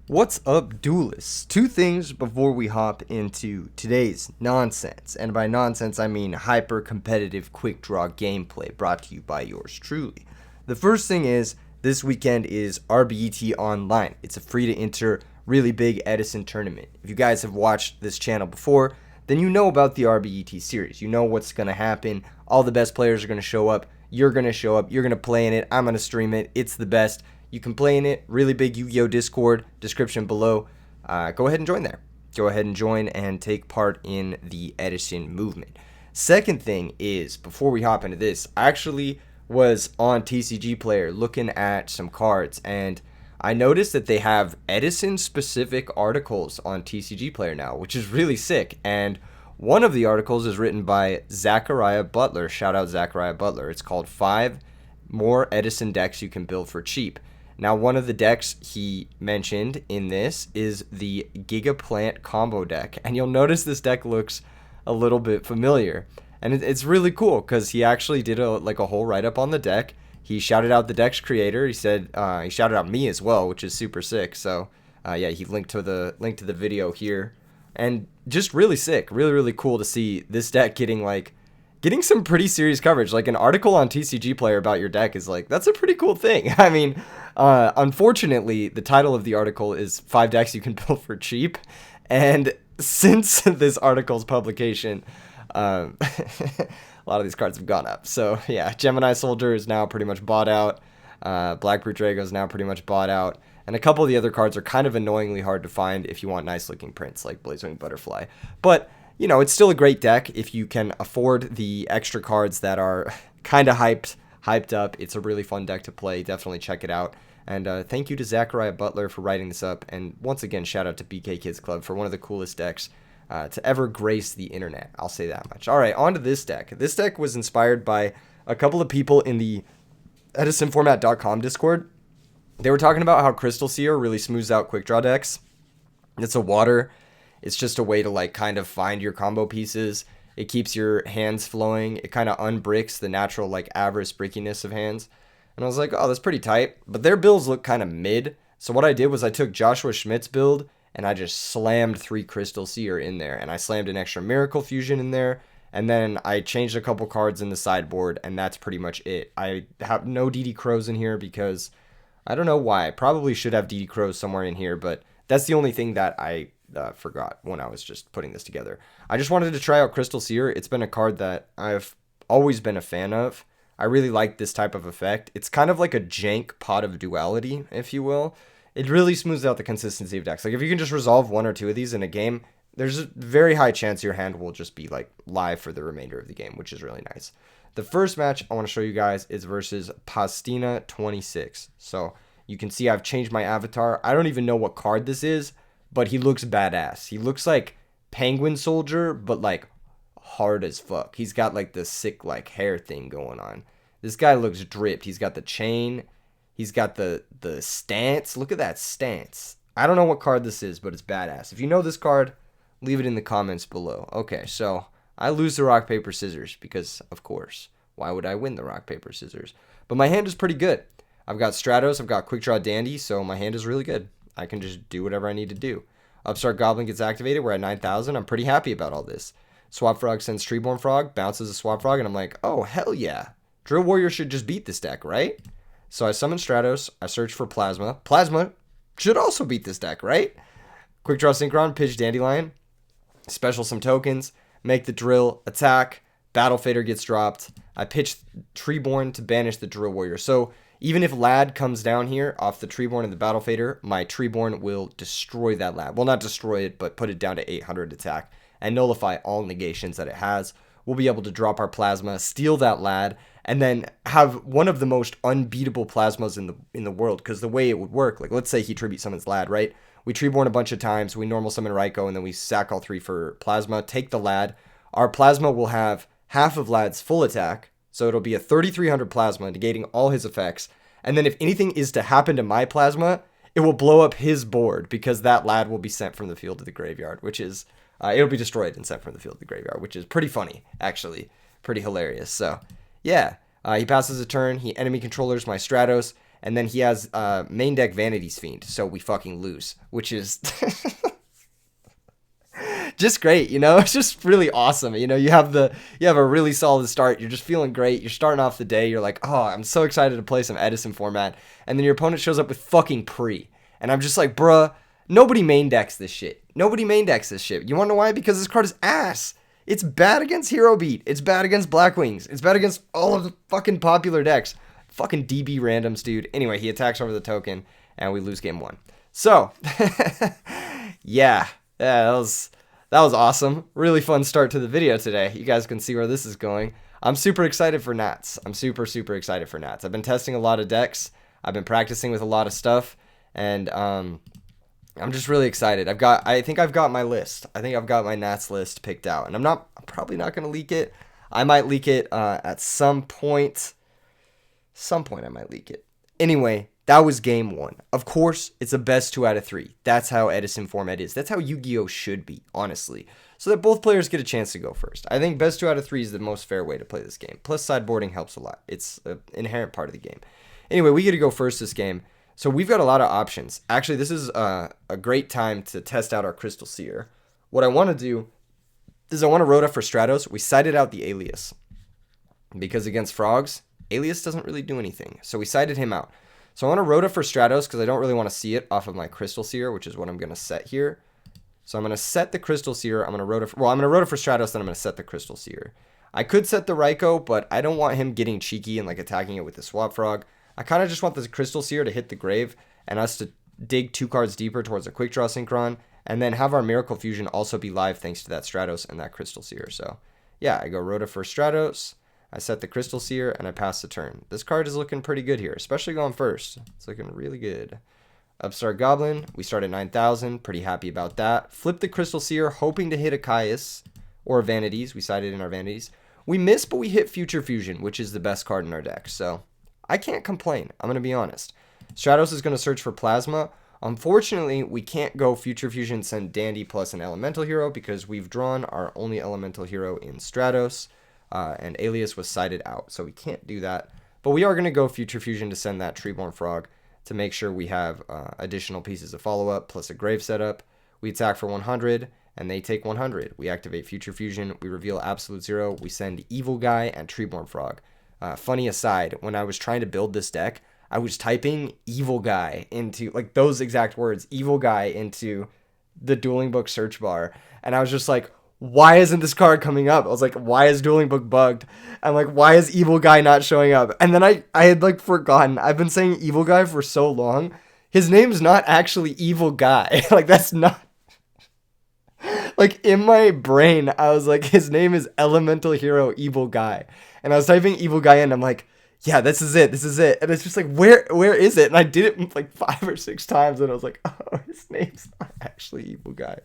What's up, duelists? Two things before we hop into today's nonsense. And by nonsense, I mean hyper competitive quick draw gameplay brought to you by yours truly. The first thing is this weekend is RBET Online. It's a free to enter, really big Edison tournament. If you guys have watched this channel before, then you know about the RBET series. You know what's going to happen. All the best players are going to show up. You're going to show up. You're going to play in it. I'm going to stream it. It's the best. You can play in it. Really big Yu-Gi-Oh! Discord, description below. Go ahead and join there. Go ahead and join and take part in the Edison movement. Second thing is, before we hop into this, I actually was on TCG Player looking at some cards, and I noticed that they have Edison-specific articles on TCG Player now, which is really sick. And one of the articles is written by Zachariah Butler. Shout out Zachariah Butler. It's called 5 More Edison Decks You Can Build for Cheap. Now, one of the decks he mentioned in this is the Gigaplant combo deck. And you'll notice this deck looks a little bit familiar. And it's really cool because he actually did a whole write-up on the deck. He shouted out the deck's creator. He said he shouted out me as well, which is super sick. So, yeah, he linked to the video here. And just really sick. Really, really cool to see this deck getting some pretty serious coverage. Like, an article on TCG Player about your deck is that's a pretty cool thing. I mean, unfortunately, the title of the article is 5 decks you can build for cheap. And since this article's publication, a lot of these cards have gone up. So, yeah, Gemini Soldier is now pretty much bought out. Black Brute Drago is now pretty much bought out. And a couple of the other cards are kind of annoyingly hard to find if you want nice-looking prints, like Blazewing Butterfly. But you know, it's still a great deck if you can afford the extra cards that are kind of hyped up. It's a really fun deck to play. Definitely check it out. And thank you to Zachariah Butler for writing this up. And once again, shout out to BK Kids Club for one of the coolest decks to ever grace the internet. I'll say that much. All right, on to this deck. This deck was inspired by a couple of people in the EdisonFormat.com Discord. They were talking about how Crystal Seer really smooths out quick draw decks. It's a water. It's just a way to kind of find your combo pieces. It keeps your hands flowing. It kind of unbricks the natural avarice brickiness of hands. And I was like, oh, that's pretty tight. But their builds look kind of mid. So what I did was I took Joshua Schmidt's build and I just slammed 3 Crystal Seer in there. And I slammed an extra Miracle Fusion in there. And then I changed a couple cards in the sideboard, and that's pretty much it. I have no DD Crows in here because I don't know why. I probably should have DD Crows somewhere in here, but that's the only thing that I forgot when I was just putting this together. I just wanted to try out Crystal Seer. It's been a card that I've always been a fan of. I really like this type of effect. It's kind of like a jank Pot of Duality, if you will. It really smooths out the consistency of decks. Like, if you can just resolve 1 or 2 of these in a game, there's a very high chance your hand will just be live for the remainder of the game, which is really nice. The first match I want to show you guys is versus Pastina 26. So you can see I've changed my avatar. I don't even know what card this is, but he looks badass. He looks like Penguin Soldier, but hard as fuck. He's got the sick hair thing going on. This guy looks dripped. He's got the chain. He's got the stance. Look at that stance. I don't know what card this is, but it's badass. If you know this card, leave it in the comments below. Okay, so I lose the rock, paper, scissors because, of course, why would I win the rock, paper, scissors? But my hand is pretty good. I've got Stratos. I've got Quick Draw Dandy, so my hand is really good. I can just do whatever I need to do. Upstart Goblin gets activated. We're at 9,000. I'm pretty happy about all this. Swap Frog sends Treeborn Frog, bounces a Swap Frog, and I'm like, oh, hell yeah. Drill Warrior should just beat this deck, right? So I summon Stratos. I search for Plasma. Plasma should also beat this deck, right? Quick Draw Synchron, pitch Dandelion. Special some tokens. Make the drill. Attack. Battle Fader gets dropped. I pitch Treeborn to banish the Drill Warrior. So even if Lad comes down here off the Treeborn and the Battle Fader, my Treeborn will destroy that Lad. Well, not destroy it, but put it down to 800 attack and nullify all negations that it has. We'll be able to drop our Plasma, steal that Lad, and then have one of the most unbeatable Plasmas in the world. Because the way it would work, let's say he Tribute Summons Lad, right? We Treeborn a bunch of times, we normal summon Raikou, and then we sack all 3 for Plasma, take the Lad. Our Plasma will have half of Lad's full attack, so it'll be a 3,300 Plasma, negating all his effects. And then if anything is to happen to my Plasma, it will blow up his board because that Lad will be sent from the field to the graveyard, which is, it'll be destroyed and sent from the field to the graveyard, which is pretty funny, actually. Pretty hilarious. So, yeah, he passes a turn, he enemy controllers my Stratos, And then he has main deck Vanity's Fiend, so we fucking lose, which is just great, you know? It's just really awesome. You know, you have a really solid start. You're just feeling great. You're starting off the day. You're like, oh, I'm so excited to play some Edison format. And then your opponent shows up with fucking Pre. And I'm just like, bruh, nobody main decks this shit. Nobody main decks this shit. You want to know why? Because this card is ass. It's bad against Hero Beat. It's bad against Blackwings. It's bad against all of the fucking popular decks. Fucking DB randoms, dude. Anyway, he attacks over the token, and we lose game 1. So, yeah, that was awesome. Really fun start to the video today. You guys can see where this is going. I'm super excited for Nats. I'm super, super excited for Nats. I've been testing a lot of decks. I've been practicing with a lot of stuff, and I'm just really excited. I think I've got my list. I think I've got my Nats list picked out, and I'm probably not going to leak it. I might leak it at some point. I might leak it. Anyway, that was game 1. Of course, it's a best 2 out of 3. That's how Edison format is. That's how Yu-Gi-Oh should be, honestly. So that both players get a chance to go first. I think best 2 out of 3 is the most fair way to play this game. Plus, sideboarding helps a lot. It's an inherent part of the game. Anyway, we get to go first this game. So we've got a lot of options. Actually, this is a great time to test out our Crystal Seer. What I want to do is I want to Rhoda for Stratos. We sided out the Alias. Because against Frogs, Alias doesn't really do anything. So we sided him out. So I want to Rhoda for Stratos because I don't really want to see it off of my Crystal Seer, which is what I'm going to set here. So I'm going to set the Crystal Seer. I'm going to Rhoda for Stratos, then I'm going to set the Crystal Seer. I could set the Raikou, but I don't want him getting cheeky and like attacking it with the Swap Frog. I kind of just want the Crystal Seer to hit the grave and us to dig 2 cards deeper towards a Quick Draw Synchron, and then have our Miracle Fusion also be live thanks to that Stratos and that Crystal Seer. So yeah, I go Rhoda for Stratos, I set the Crystal Seer, and I pass the turn. This card is looking pretty good here, especially going first. It's looking really good. Upstart Goblin, we start at 9,000, pretty happy about that. Flip the Crystal Seer, hoping to hit a Caius or Vanities. We sided in our Vanities. We missed, but we hit Future Fusion, which is the best card in our deck, so I can't complain. I'm going to be honest. Stratos is going to search for Plasma. Unfortunately, we can't go Future Fusion, send Dandy plus an Elemental Hero because we've drawn our only Elemental Hero in Stratos, and Alias was sided out, so we can't do that. But we are going to go Future Fusion to send that Treeborn Frog to make sure we have additional pieces of follow-up plus a Grave setup. We attack for 100, and they take 100. We activate Future Fusion. We reveal Absolute Zero. We send Evil Guy and Treeborn Frog. Funny aside, when I was trying to build this deck, I was typing Evil Guy into, like, those exact words, Evil Guy, into the Dueling Book search bar. And I was just like, why isn't this card coming up? I was like, why is Dueling Book bugged? I'm like, why is Evil Guy not showing up? And then I had, like, forgotten. I've been saying Evil Guy for so long. His name's not actually Evil Guy. Like, that's not... Like, in my brain, I was like, his name is Elemental Hero Evil Guy. And I was typing Evil Guy in, and I'm like, yeah, this is it. And it's just like, where is it? And I did it like 5 or 6 times, and I was like, oh, his name's not actually Evil Guy.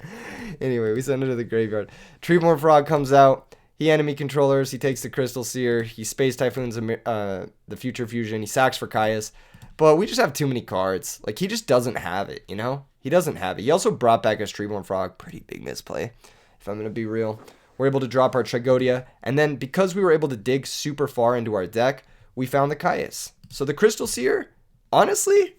Anyway, we send it to the graveyard. Treeborn Frog comes out. He enemy controllers. He takes the Crystal Seer. He Space Typhoons the Future Fusion. He sacks for Caius. But we just have too many cards. Like, he just doesn't have it, you know? He doesn't have it. He also brought back his Treeborn Frog. Pretty big misplay, if I'm going to be real. We're able to drop our Tragodia. And then, because we were able to dig super far into our deck, we found the Caius. So the Crystal Seer, honestly,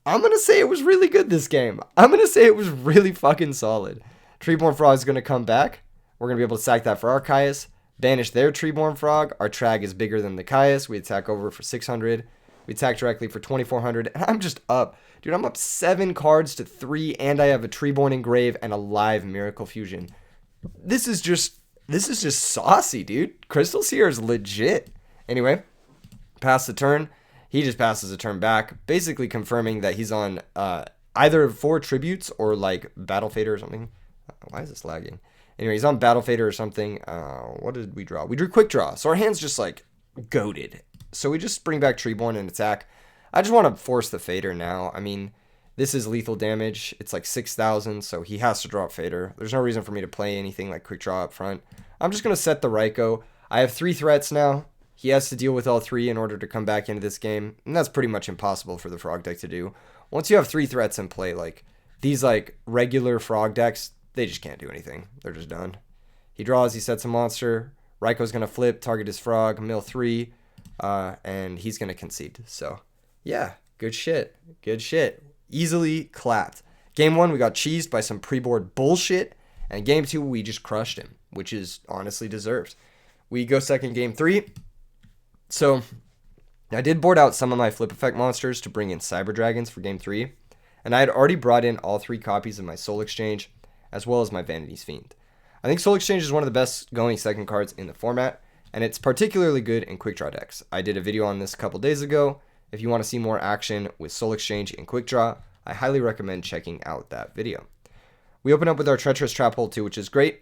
I'm going to say it was really good this game. I'm going to say it was really fucking solid. Treeborn Frog is going to come back. We're going to be able to sack that for our Caius. Banish their Treeborn Frog. Our Trag is bigger than the Caius. We attack over for 600. We attack directly for 2,400. And I'm just up. Dude, I'm up 7 cards to 3. And I have a Treeborn Engrave and a live Miracle Fusion. This is just saucy, dude. Crystal Seer is legit. Anyway, pass the turn. He just passes the turn back, basically confirming that he's on either 4 tributes or like Battle Fader or something. Why is this lagging? Anyway, he's on Battle Fader or something. What did we draw? We drew Quick Draw. So our hand's just like goated. So we just bring back Treeborn and attack. I just want to force the Fader now. I mean, this is lethal damage. It's like 6,000, so he has to drop Fader. There's no reason for me to play anything like Quick Draw up front. I'm just going to set the Raikou. I have 3 threats now. He has to deal with all 3 in order to come back into this game, and that's pretty much impossible for the Frog deck to do. Once you have 3 threats in play, like these like regular Frog decks, they just can't do anything. They're just done. He draws, he sets a monster. Raikou's going to flip, target his Frog, mill 3, and he's going to concede. So, Yeah, good shit. Good shit. Easily clapped. Game 1, we got cheesed by some pre-board bullshit. And Game 2, we just crushed him, which is honestly deserved. We go second Game 3. So, I did board out some of my flip effect monsters to bring in Cyber Dragons for Game 3. And I had already brought in all 3 copies of my Soul Exchange, as well as my Vanity's Fiend. I think Soul Exchange is one of the best going second cards in the format, and it's particularly good in quick draw decks. I did a video on this a couple days ago. If you want to see more action with Soul Exchange in quick draw, I highly recommend checking out that video. We open up with our Treacherous Trap Hole too, which is great.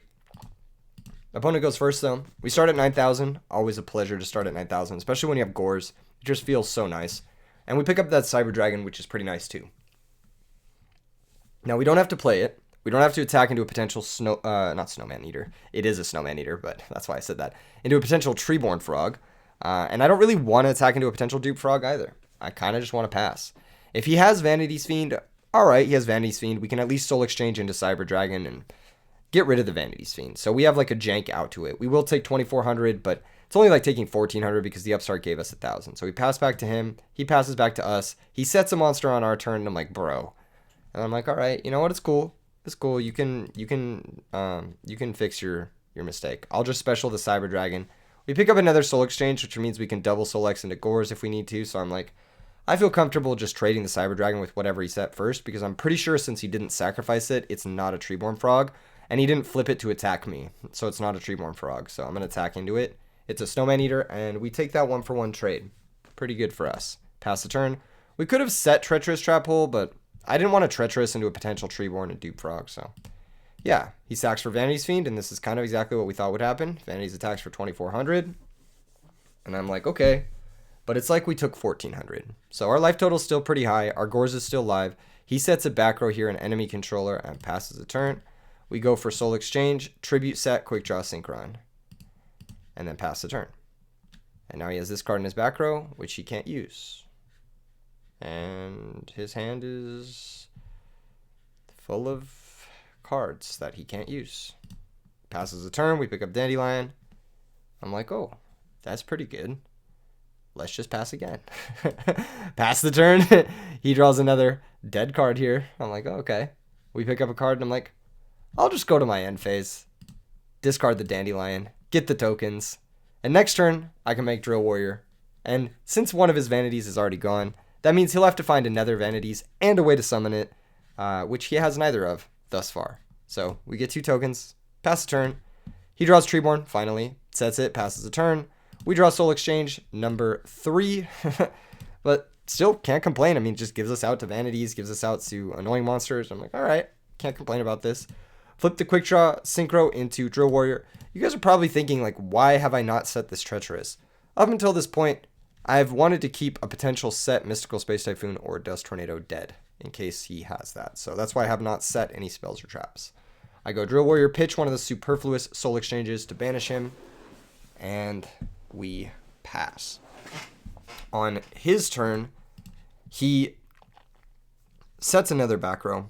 Opponent goes first though. We start at 9,000. Always a pleasure to start at 9,000, especially when you have Gores. It just feels so nice. And we pick up that Cyber Dragon, which is pretty nice too. Now we don't have to play it. We don't have to attack into a potential not Snowman Eater. It is a Snowman Eater, but that's why I said that. Into a potential Treeborn Frog. And I don't really want to attack into a potential Dupe Frog either. I kind of just want to pass. If he has Vanity's Fiend, alright, he has Vanity's Fiend. We can at least Soul Exchange into Cyber Dragon and get rid of the Vanity's Fiend. So we have like a jank out to it. We will take 2,400, but it's only like taking 1,400 because the upstart gave us 1,000. So we pass back to him. He passes back to us. He sets a monster on our turn, and I'm like, bro. And I'm like, alright, you know what? It's cool. It's cool. You can fix your mistake. I'll just special the Cyber Dragon. We pick up another Soul Exchange, which means we can double Soul X into Gores if we need to. So I'm like, I feel comfortable just trading the Cyber Dragon with whatever he set first, because I'm pretty sure since he didn't sacrifice it, it's not a Treeborn Frog, and he didn't flip it to attack me, so it's not a Treeborn Frog. So I'm gonna attack into it. It's a Snowman Eater, and we take that 1-for-1 trade. Pretty good for us. Pass the turn. We could have set Treacherous Trap Hole, but I didn't want to Treacherous into a potential Treeborn and Dupe Frog, so yeah, he sacks for Vanity's Fiend, and this is kind of exactly what we thought would happen. Vanity's attacks for 2,400, and I'm like, okay, but it's like we took 1,400. So our life total is still pretty high. Our Gores is still live. He sets a back row here, an enemy controller, and passes a turn. We go for Soul Exchange, Tribute Set, Quick Draw Synchron, and then pass the turn. And now he has this card in his back row, which he can't use. And his hand is full of cards that he can't use. Passes a turn, we pick up Dandelion. I'm like, oh, that's pretty good. Let's just pass again. Pass the turn. He draws another dead card here. I'm like, oh, okay. We pick up a card, and I'm like, I'll just go to my end phase. Discard the Dandelion. Get the tokens. And next turn, I can make Drill Warrior. And since one of his Vanities is already gone, that means he'll have to find another Vanities and a way to summon it, which he has neither of thus far. So we get 2 tokens. Pass the turn. He draws Treeborn, finally. Sets it, passes the turn. We draw Soul Exchange, number 3. But still can't complain. I mean, it just gives us out to Vanities, gives us out to annoying monsters. I'm like, alright, can't complain about this. Flip the Quick Draw Synchro into Drill Warrior. You guys are probably thinking, like, why have I not set this Treacherous? Up until this point, I've wanted to keep a potential set Mystical Space Typhoon or Dust Tornado dead, in case he has that. So that's why I have not set any spells or traps. I go Drill Warrior, pitch one of the superfluous Soul Exchanges to banish him, and we pass. On his turn, he sets another back row.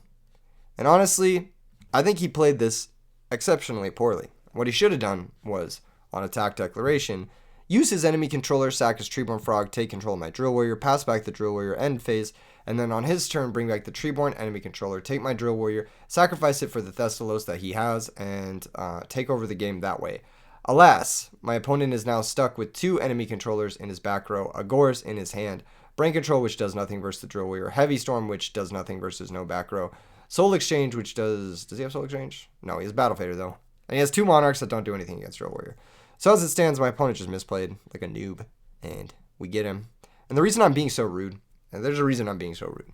And honestly, I think he played this exceptionally poorly. What he should have done was, on attack declaration, use his enemy controller, sack his Treeborn Frog, take control of my Drill Warrior, pass back the Drill Warrior end phase, and then on his turn, bring back the Treeborn enemy controller, take my Drill Warrior, sacrifice it for the Thestalos that he has, and take over the game that way. Alas, my opponent is now stuck with 2 enemy controllers in his back row, a Gores in his hand, Brain Control, which does nothing versus the Drill Warrior, Heavy Storm, which does nothing versus no back row, Soul Exchange, which does he have Soul Exchange? No, he has Battle Fader though. And he has 2 Monarchs that don't do anything against Drill Warrior. So as it stands, my opponent just misplayed like a noob, and we get him. And the reason I'm being so rude, and there's a reason I'm being so rude.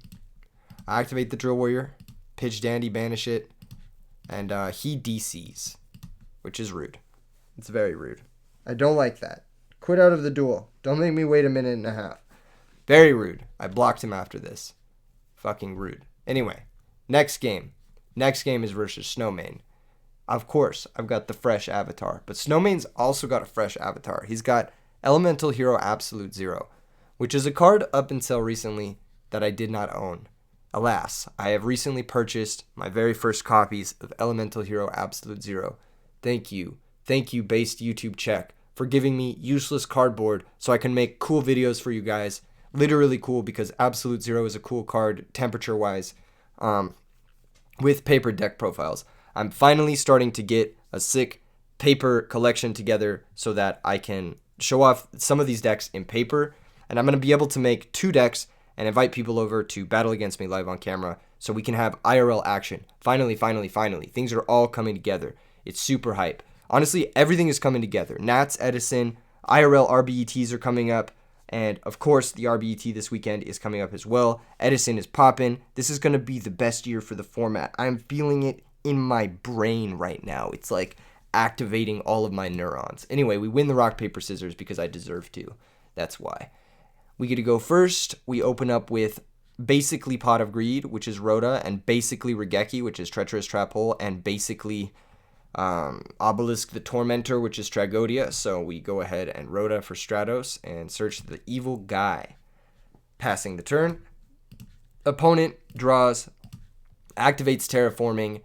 I activate the Drill Warrior, pitch Dandy, banish it, and he DCs, which is rude. It's very rude. I don't like that. Quit out of the duel. Don't make me wait a minute and a half. Very rude. I blocked him after this. Fucking rude. Anyway, next game. Next game is versus Snowman. Of course, I've got the fresh avatar, but Snowman's also got a fresh avatar. He's got Elemental Hero Absolute Zero, which is a card up until recently that I did not own. Alas, I have recently purchased my very first copies of Elemental Hero Absolute Zero. Thank you, based YouTube check, for giving me useless cardboard so I can make cool videos for you guys literally cool because Absolute Zero is a cool card temperature-wise with paper deck profiles. I'm finally starting to get a sick paper collection together so that I can show off some of these decks in paper, and I'm going to be able to make 2 decks and invite people over to battle against me live on camera so we can have IRL action. Finally. Things are all coming together. It's super hype. Honestly, everything is coming together. Nats, Edison, IRL RBETs are coming up, and of course, the RBET this weekend is coming up as well. Edison is popping. This is going to be the best year for the format. I'm feeling it in my brain right now. It's like activating all of my neurons. Anyway, we win the rock, paper, scissors because I deserve to. That's why. We get to go first. We open up with basically Pot of Greed, which is Rhoda, and basically Regeki, which is Treacherous Trap Hole, and basically Obelisk the Tormentor, which is Tragodia. So we go ahead and Rhoda for Stratos and search the evil guy. Passing the turn. Opponent draws, activates Terraforming,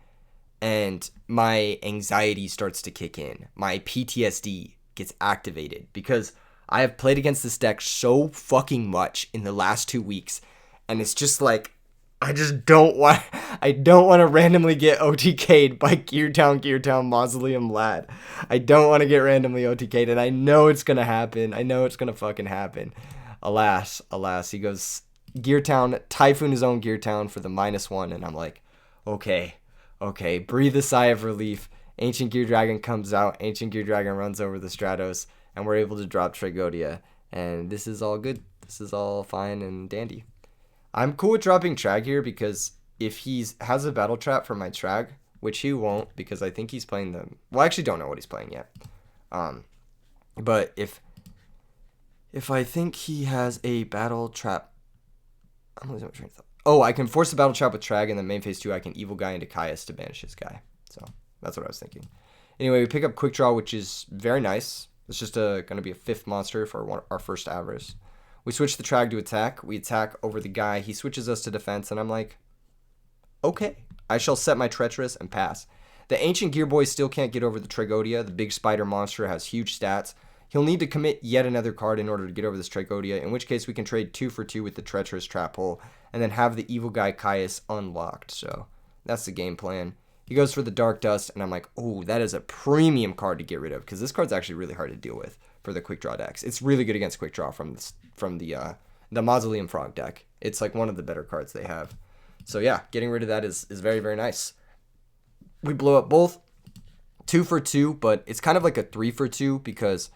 and my anxiety starts to kick in. My PTSD gets activated because I have played against this deck so fucking much in the last 2 weeks, and it's just like I don't want to randomly get OTK'd by Gear Town Mausoleum Lad. I don't want to get randomly OTK'd, and I know it's gonna happen. I know it's gonna fucking happen. Alas, he goes Gear Town, Typhoon his own Gear Town for the -1, and I'm like, okay, breathe a sigh of relief. Ancient Gear Dragon comes out. Ancient Gear Dragon runs over the Stratos, and we're able to drop Tragodia. And this is all good. This is all fine and dandy. I'm cool with dropping Trag here because if he has a Battle Trap for my Trag, which he won't because I think he's playing the... Well, I actually don't know what he's playing yet. But if I think he has a Battle Trap... I'm losing my train of thought. Oh, I can force a Battle Trap with Trag, and then main phase 2, I can Evil Guy into Caius to banish this guy. So, that's what I was thinking. Anyway, we pick up Quick Draw, which is very nice. It's just going to be a 5th monster for our first Avarice. We switch the Trag to attack. We attack over the guy. He switches us to defense, and I'm like, okay. I shall set my Treacherous and pass. The Ancient Gear Boy still can't get over the Tragodia. The big spider monster has huge stats. He'll need to commit yet another card in order to get over this Tragodia, in which case we can trade 2 for 2 with the Treacherous Trap Hole, and then have the Evil Guy Caius unlocked. So that's the game plan. He goes for the Dark Dust, and I'm like, oh, that is a premium card to get rid of, because this card's actually really hard to deal with for the Quick Draw decks. It's really good against Quick Draw from the Mausoleum Frog deck. It's like one of the better cards they have. So yeah, getting rid of that is very, very nice. We blow up both 2 for 2, but it's kind of like a 3 for 2 because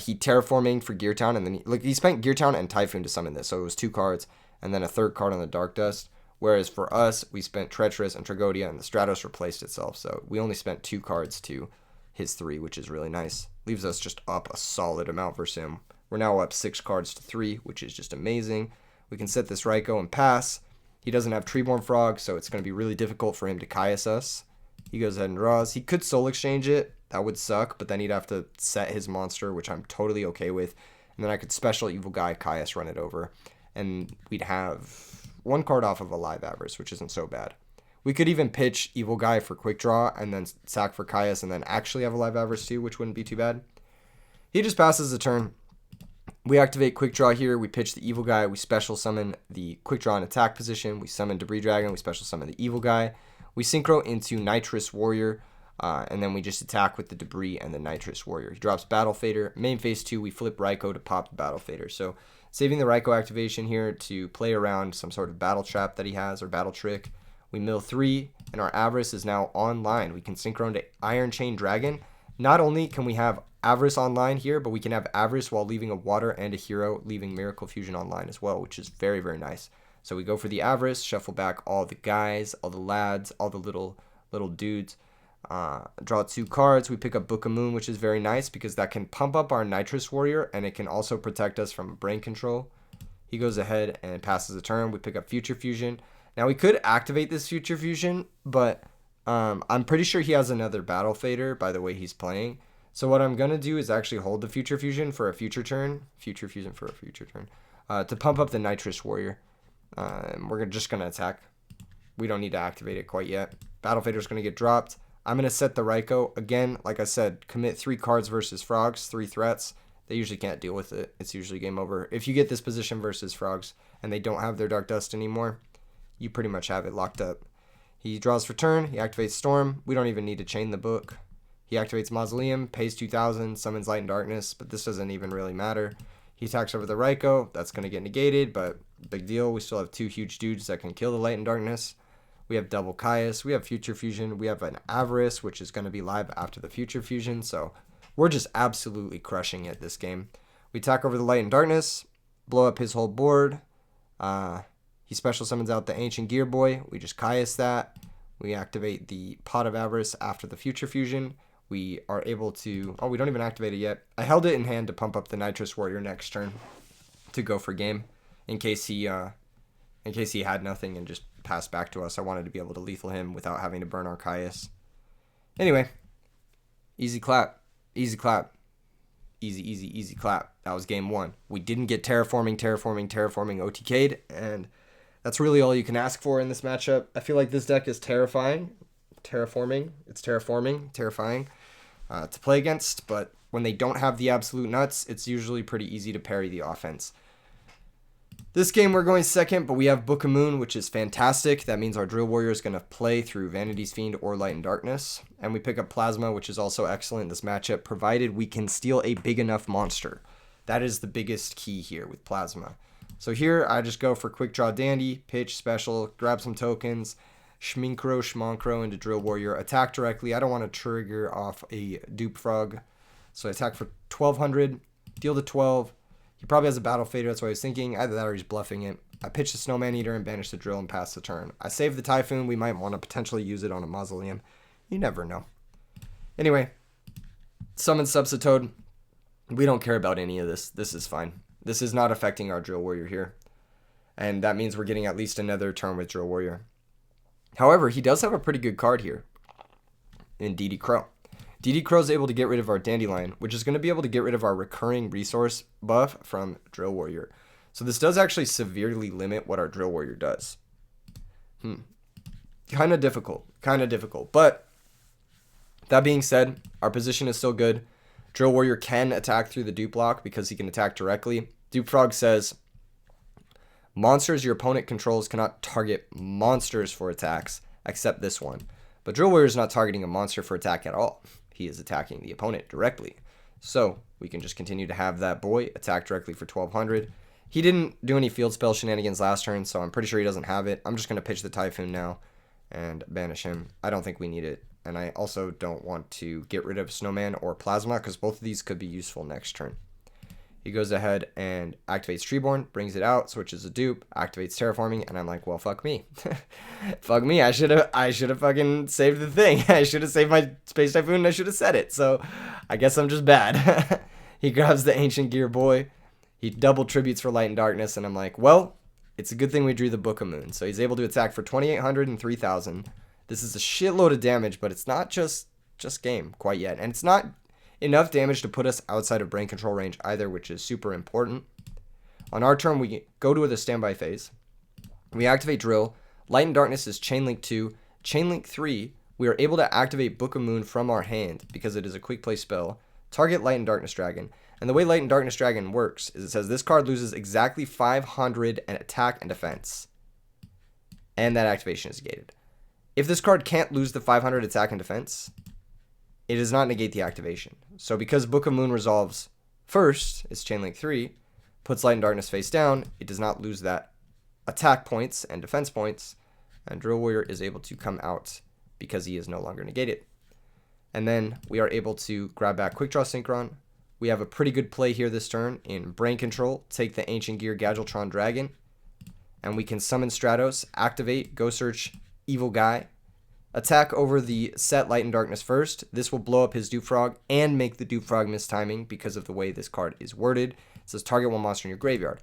he Terraforming for Gear Town, and then he spent Gear Town and Typhoon to summon this, so it was 2 cards, and then a 3rd card on the Dark Dust. Whereas for us, we spent Treacherous and Tragodia, and the Stratos replaced itself, so we only spent 2 cards to his 3, which is really nice. Leaves us just up a solid amount versus him. We're now up 6 cards to 3, which is just amazing. We can set this Raikou and pass. He doesn't have Treeborn Frog, so it's going to be really difficult for him to Caius us. He goes ahead and draws. He could Soul Exchange it. That would suck, but then he'd have to set his monster, which I'm totally okay with. And then I could special Evil Guy Caius run it over. And we'd have 1 card off of a live Avarice, which isn't so bad. We could even pitch Evil Guy for Quick Draw and then sack for Caius and then actually have a live Avarice too, which wouldn't be too bad. He just passes the turn. We activate Quick Draw here. We pitch the Evil Guy. We special summon the Quick Draw in attack position. We summon Debris Dragon. We special summon the Evil Guy. We synchro into Nitrous Warrior. And then we just attack with the Debris and the Nitrous Warrior. He drops Battle Fader. Main phase 2, we flip Raikou to pop the Battle Fader. So saving the Raikou activation here to play around some sort of Battle Trap that he has or Battle Trick. We mill 3, and our Avarice is now online. We can synchro into Iron Chain Dragon. Not only can we have Avarice online here, but we can have Avarice while leaving a Water and a Hero, leaving Miracle Fusion online as well, which is very, very nice. So we go for the Avarice, shuffle back all the guys, all the lads, all the little dudes. Draw 2 cards. We pick up Book of Moon, which is very nice because that can pump up our Nitrous Warrior, and it can also protect us from brain control. He goes ahead and passes the turn. We pick up Future Fusion. Now we could activate this Future Fusion, but I'm pretty sure he has another Battle Fader by the way he's playing. So what I'm going to do is actually hold the Future Fusion for a future turn. Future Fusion for a future turn. To pump up the Nitrous Warrior. We're just going to attack. We don't need to activate it quite yet. Battle Fader is going to get dropped. I'm going to set the Raikou. Again, like I said, commit 3 cards versus Frogs, 3 threats. They usually can't deal with it. It's usually game over. If you get this position versus frogs and they don't have their Dark Dust anymore, you pretty much have it locked up. He draws for turn. He activates Storm. We don't even need to chain the book. He activates Mausoleum, pays 2,000, summons Light and Darkness, but this doesn't even really matter. He attacks over the Raikou. That's going to get negated, but big deal. We still have 2 huge dudes that can kill the Light and Darkness. We have double Caius. We have Future Fusion. We have an Avarice, which is going to be live after the Future Fusion, so we're just absolutely crushing it this game. We attack over the Light and Darkness, blow up his whole board. He special summons out the Ancient Gear Boy. We just Caius that. We activate the Pot of Avarice after the Future Fusion. We are able to... Oh, we don't even activate it yet. I held it in hand to pump up the Nitrous Warrior next turn to go for game in case he had nothing and just passed back to us. I wanted to be able to lethal him without having to burn our Caius. Anyway, easy clap. Easy clap. Easy clap. That was game 1. We didn't get terraforming OTK'd, and that's really all you can ask for in this matchup. I feel like this deck is terrifying. Terrifying to play against, but when they don't have the absolute nuts, it's usually pretty easy to parry the offense. This game we're going second, but we have Book of Moon, which is fantastic. That means our Drill Warrior is going to play through Vanity's Fiend or Light and Darkness. And we pick up Plasma, which is also excellent in this matchup, provided we can steal a big enough monster. That is the biggest key here with Plasma. So here, I just go for Quick Draw Dandy, pitch, special, grab some tokens, Schmoncro into Drill Warrior, attack directly. I don't want to trigger off a Dupe Frog. So I attack for 1,200, deal to 12. He probably has a Battle Fader, that's what I was thinking. Either that or he's bluffing it. I pitch the Snowman Eater and banish the Drill and pass the turn. I save the Typhoon. We might want to potentially use it on a Mausoleum. You never know. Anyway, summon Subsitoad. We don't care about any of this. This is fine. This is not affecting our Drill Warrior here. And that means we're getting at least another turn with Drill Warrior. However, he does have a pretty good card here in DD Crow. DD Crow is able to get rid of our Dandelion, which is going to be able to get rid of our recurring resource buff from Drill Warrior. So this does actually severely limit what our Drill Warrior does. Kind of difficult. But that being said, our position is still good. Drill Warrior can attack through the Dupe Block because he can attack directly. Dupe Frog says, monsters your opponent controls cannot target monsters for attacks, except this one. But Drill Warrior is not targeting a monster for attack at all. He is attacking the opponent directly. So we can just continue to have that boy attack directly for 1,200. He didn't do any field spell shenanigans last turn, so I'm pretty sure he doesn't have it. I'm just going to pitch the Typhoon now and banish him. I don't think we need it. And I also don't want to get rid of Snowman or Plasma because both of these could be useful next turn. He goes ahead and activates Treeborn, brings it out, switches a dupe, activates Terraforming, and I'm like, well, fuck me. Fuck me. I should have fucking saved the thing. I should have saved my Space Typhoon and I should have said it. So I guess I'm just bad. He grabs the Ancient Gear Boy. He double tributes for Light and Darkness, and I'm like, well, it's a good thing we drew the Book of Moon. So he's able to attack for 2,800 and 3,000. This is a shitload of damage, but it's not just game quite yet. And it's not enough damage to put us outside of brain control range either, which is super important. On our turn, we go to the standby phase. We activate Drill. Light and Darkness is Chainlink 2. Chainlink 3, we are able to activate Book of Moon from our hand because it is a quick play spell. Target Light and Darkness Dragon. And the way Light and Darkness Dragon works is it says this card loses exactly 500 in attack and defense. And that activation is negated. If this card can't lose the 500 attack and defense, it does not negate the activation. So because Book of Moon resolves first, it's Chainlink 3, puts Light and Darkness face down, it does not lose that attack points and defense points, and Drill Warrior is able to come out because he is no longer negated. And then we are able to grab back Quick Draw Synchron. We have a pretty good play here this turn in Brain Control, take the Ancient Gear Gadgetron Dragon, and we can summon Stratos, activate, go search Evil Guy, attack over the set Light and Darkness first. This will blow up his Dupe Frog and make the Dupe Frog miss timing because of the way this card is worded. It says target one monster in your graveyard.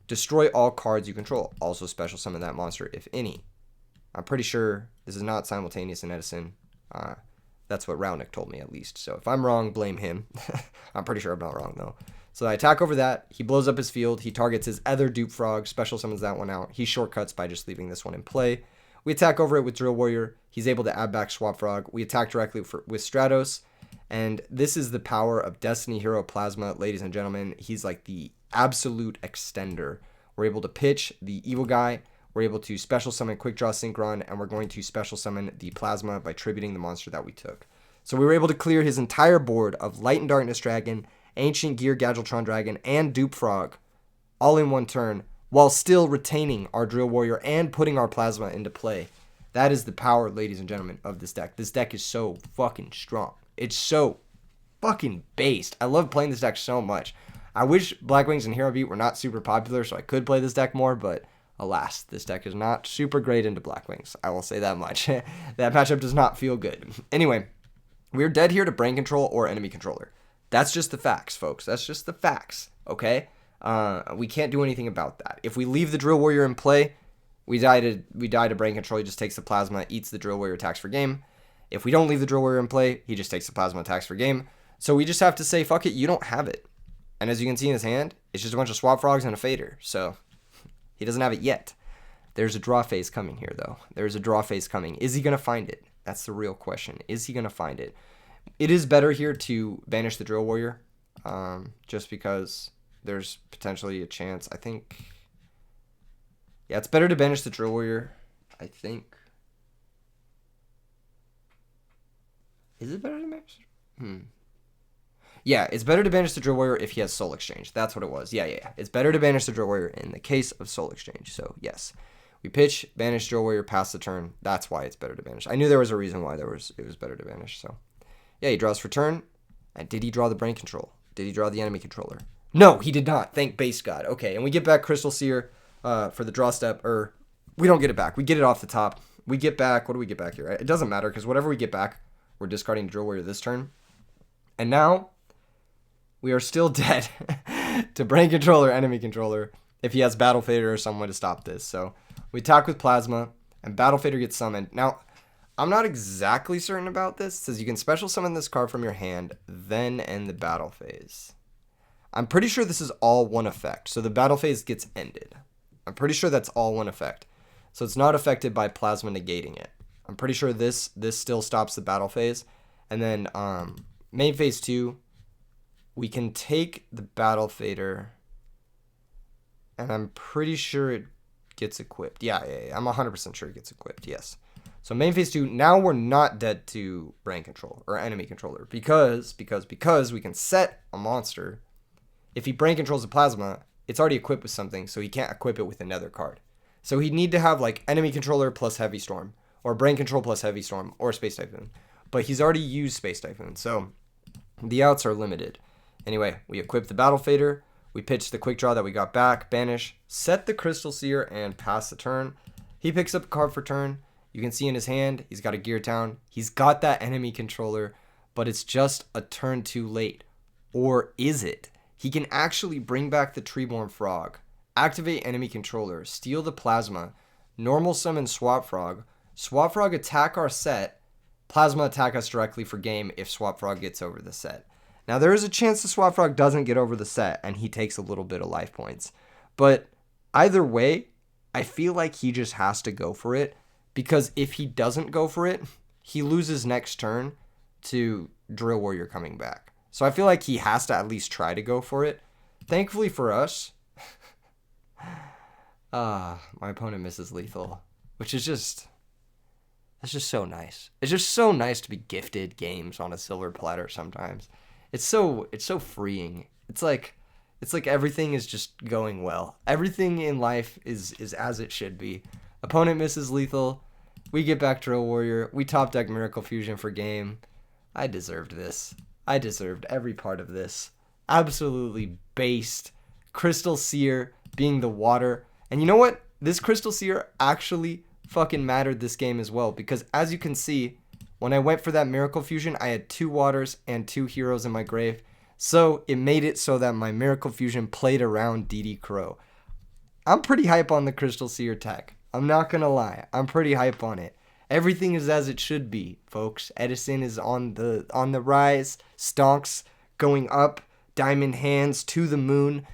Destroy all cards you control. Also special summon that monster if any. I'm pretty sure this is not simultaneous in Edison. That's what Roundnick told me at least. So if I'm wrong, blame him. I'm pretty sure I'm not wrong though. So I attack over that. He blows up his field. He targets his other Dupe Frog. Special summons that one out. He shortcuts by just leaving this one in play. We attack over it with Drill Warrior. He's able to add back Swap Frog. We attack directly with Stratos. And this is the power of Destiny Hero Plasma, ladies and gentlemen. He's like the absolute extender. We're able to pitch the evil guy. We're able to special summon Quick Draw Sync Run, and we're going to special summon the Plasma by tributing the monster that we took. So we were able to clear his entire board of Light and Darkness Dragon, Ancient Gear Gadgetron Dragon, and Dupe Frog all in one turn, while still retaining our Drill Warrior and putting our Plasma into play. That is the power, ladies and gentlemen, of this deck. This deck is so fucking strong. It's so fucking based. I love playing this deck so much. I wish Black Wings and Hero Beat were not super popular so I could play this deck more, but alas, this deck is not super great into Black Wings. I will say that much. That matchup does not feel good. Anyway, we're dead here to Brain Control or Enemy Controller. That's just the facts, folks. That's just the facts, okay? We can't do anything about that. If we leave the Drill Warrior in play, we die to Brain Control. He just takes the Plasma, eats the Drill Warrior, attacks for game. If we don't leave the Drill Warrior in play, he just takes the Plasma, attacks for game. So we just have to say, fuck it, you don't have it. And as you can see in his hand, it's just a bunch of Swap Frogs and a Fader. So he doesn't have it yet. There's a draw phase coming here, though. There's a draw phase coming. Is he going to find it? That's the real question. Is he going to find it? It is better here to banish the Drill Warrior, just because there's potentially a chance. I think, yeah, it's better to banish the Drill Warrior, I think. Is it better to banish? Yeah, it's better to banish the Drill Warrior if he has Soul Exchange. That's what it was. Yeah. It's better to banish the Drill Warrior in the case of Soul Exchange. So, yes. We pitch, banish Drill Warrior, pass the turn. That's why it's better to banish. I knew there was a reason why it was better to banish. So, yeah, he draws for turn. And did he draw the Brain Control? Did he draw the Enemy Controller? No, he did not. Thank base God. Okay, and we get back Crystal Seer for the draw step. Or, we don't get it back. We get it off the top. We get back, what do we get back here? It doesn't matter, because whatever we get back, we're discarding Drill Warrior this turn. And now, we are still dead to Brain Controller, Enemy Controller, if he has Battle Fader or someone to stop this. So, we attack with Plasma, and Battle Fader gets summoned. Now, I'm not exactly certain about this. It says you can special summon this card from your hand, then end the battle phase. I'm pretty sure this is all one effect, so the battle phase gets ended. I'm pretty sure that's all one effect. So it's not affected by Plasma negating it. I'm pretty sure this still stops the battle phase. And then main phase 2, we can take the Battle Fader, and I'm pretty sure it gets equipped. Yeah, I'm 100% sure it gets equipped, yes. So main phase 2, now we're not dead to Brain Control or Enemy Controller because we can set a monster. If he Brain Controls a Plasma, it's already equipped with something, so he can't equip it with another card. So he'd need to have like Enemy Controller plus Heavy Storm, or Brain Control plus Heavy Storm, or Space Typhoon. But he's already used Space Typhoon, so the outs are limited. Anyway, we equip the Battle Fader, we pitch the Quick Draw that we got back, banish, set the Crystal Seer, and pass the turn. He picks up a card for turn. You can see in his hand, he's got a Gear Town. He's got that Enemy Controller, but it's just a turn too late. Or is it? He can actually bring back the Treeborn Frog, activate Enemy Controller, steal the Plasma, normal summon Swap Frog attack our set, Plasma attack us directly for game if Swap Frog gets over the set. Now, there is a chance the Swap Frog doesn't get over the set, and he takes a little bit of life points. But either way, I feel like he just has to go for it, because if he doesn't go for it, he loses next turn to Drill Warrior coming back. So I feel like he has to at least try to go for it. Thankfully for us, my opponent misses lethal, which is just... that's just so nice. It's just so nice to be gifted games on a silver platter sometimes. It's so freeing. It's like everything is just going well. Everything in life is as it should be. Opponent misses lethal. We get back Drill Warrior. We top deck Miracle Fusion for game. I deserved this. I deserved every part of this. Absolutely based. Crystal Seer being the water. And you know what? This Crystal Seer actually fucking mattered this game as well, because as you can see, when I went for that Miracle Fusion, I had 2 waters and 2 heroes in my grave. So it made it so that my Miracle Fusion played around DD Crow. I'm pretty hype on the Crystal Seer tech. I'm not gonna lie. I'm pretty hype on it. Everything is as it should be, folks. Edison is on the rise. Stonks going up. Diamond Hands to the moon.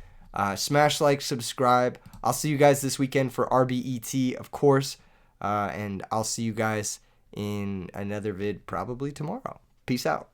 Smash like, subscribe. I'll see you guys this weekend for RBET, of course. And I'll see you guys in another vid probably tomorrow. Peace out.